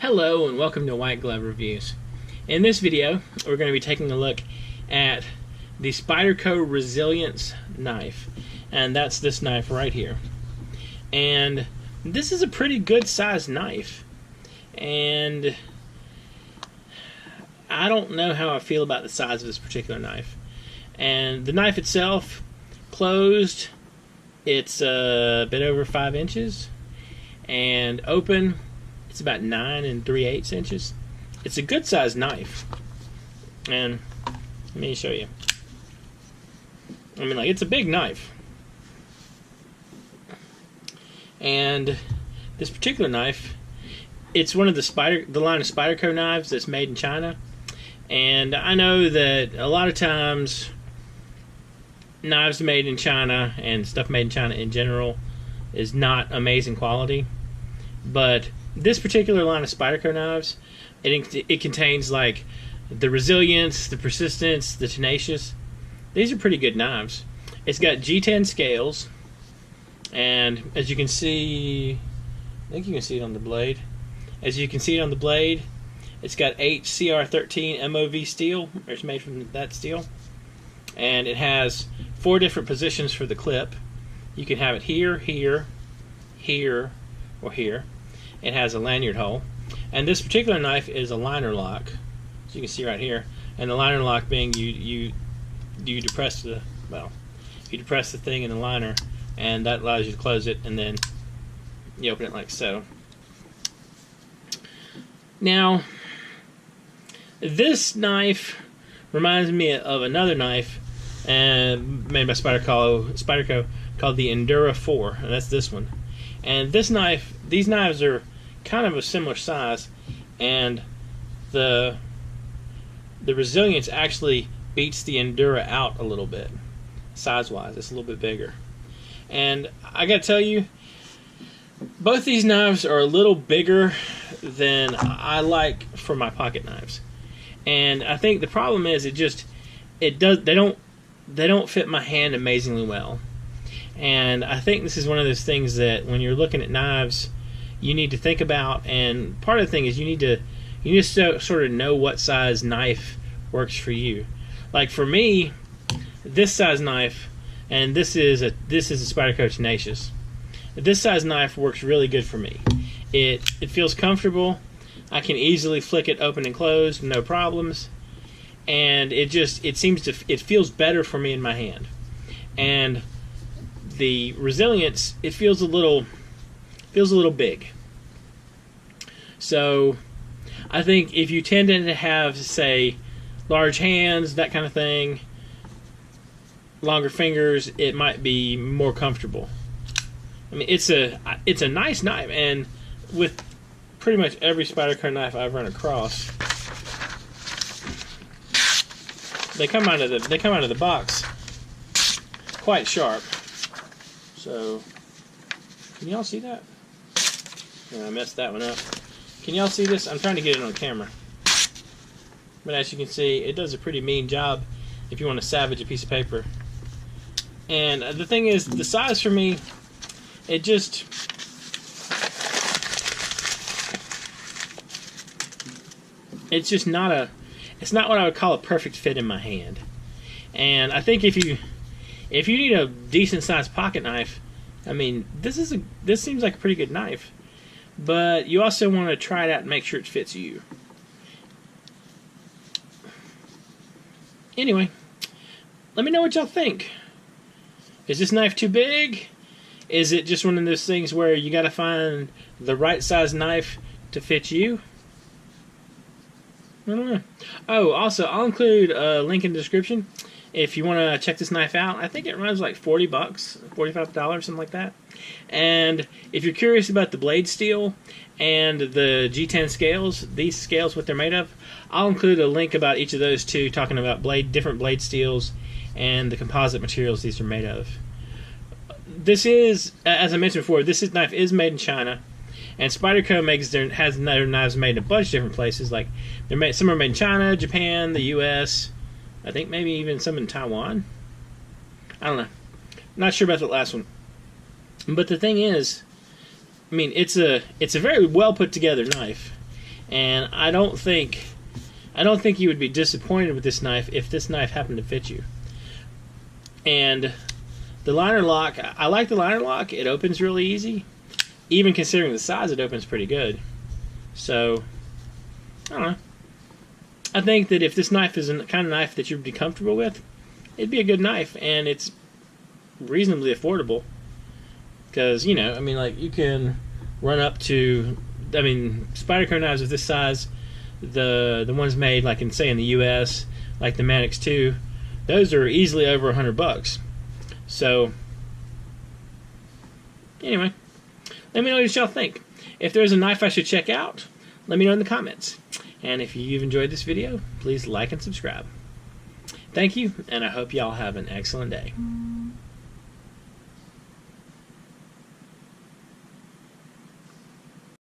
Hello and welcome to White Glove Reviews. In this video, we're going to be taking a look at the Spyderco Resilience knife, and that's this knife right here. And this is a pretty good sized knife, and I don't know how I feel about the size of this particular knife. And the knife itself, closed, it's a bit over 5 inches, and open, it's about 9 3/8 inches. It's a good sized knife, and let me show you. I mean, like, it's a big knife. And this particular knife, it's one of the line of Spyderco knives that's made in China. And I know that a lot of times knives made in China and stuff made in China in general is not amazing quality, but this particular line of Spyderco knives, it contains like the resilience, the persistence, the tenacious. These are pretty good knives. It's got G10 scales, and as you can see, I think you can see it on the blade. As you can see it on the blade, it's got HCR13 MOV steel, or it's made from that steel, and it has 4 different positions for the clip. You can have it here, here, here, or here. It has a lanyard hole, and this particular knife is a liner lock, as you can see right here. And the liner lock being you depress the thing in the liner, and that allows you to close it, and then you open it like so. Now, this knife reminds me of another knife made by Spyderco called the Endura 4, and that's this one. And this knife, these knives are kind of a similar size, and the resilience actually beats the Endura out a little bit, size-wise. It's a little bit bigger. And I gotta tell you, both these knives are a little bigger than I like for my pocket knives. And I think the problem is they don't fit my hand amazingly well. And I think this is one of those things that when you're looking at knives, you need to think about. And part of the thing is you need to sort of know what size knife works for you. Like for me, this size knife, and this is a Spyderco Tenacious. This size knife works really good for me. It feels comfortable. I can easily flick it open and close, no problems. And it feels better for me in my hand. And the resilience, it feels a little big. So I think if you tend to have, say, large hands, that kind of thing, longer fingers, it might be more comfortable. I mean, it's a nice knife, and with pretty much every Spyderco knife I've run across, they come out of the box quite sharp. So, can y'all see that? Oh, I messed that one up. Can y'all see this? I'm trying to get it on camera. But as you can see, it does a pretty mean job if you want to savage a piece of paper. And the thing is, the size for me, it's just not it's not what I would call a perfect fit in my hand. And I think if you need a decent sized pocket knife, I mean, this seems like a pretty good knife. But you also want to try it out and make sure it fits you. Anyway, let me know what y'all think. Is this knife too big? Is it just one of those things where you got to find the right size knife to fit you? I don't know. Oh, also, I'll include a link in the description if you want to check this knife out. I think it runs like $40, $45, something like that. And if you're curious about the blade steel and the G10 scales, these scales, what they're made of, I'll include a link about each of those two, talking about different blade steels and the composite materials these are made of. This is, as I mentioned before, this knife is made in China. And Spyderco has their knives made in a bunch of different places. Like some are made in China, Japan, the U.S., I think maybe even some in Taiwan. I don't know. Not sure about the last one. But the thing is, I mean, it's a very well put together knife, And I don't think you would be disappointed with this knife if this knife happened to fit you. And the liner lock, I like the liner lock. It opens really easy. Even considering the size, it opens pretty good. So, I don't know. I think that if this knife is the kind of knife that you'd be comfortable with, it'd be a good knife, and it's reasonably affordable. Because, you know, I mean, like, you can run up to, I mean, Spyderco knives of this size, the ones made, like, in, say, in the U.S., like the Manix 2, those are easily over $100. So, anyway, let me know what y'all think. If there's a knife I should check out, let me know in the comments. And if you've enjoyed this video, please like and subscribe. Thank you, and I hope y'all have an excellent day.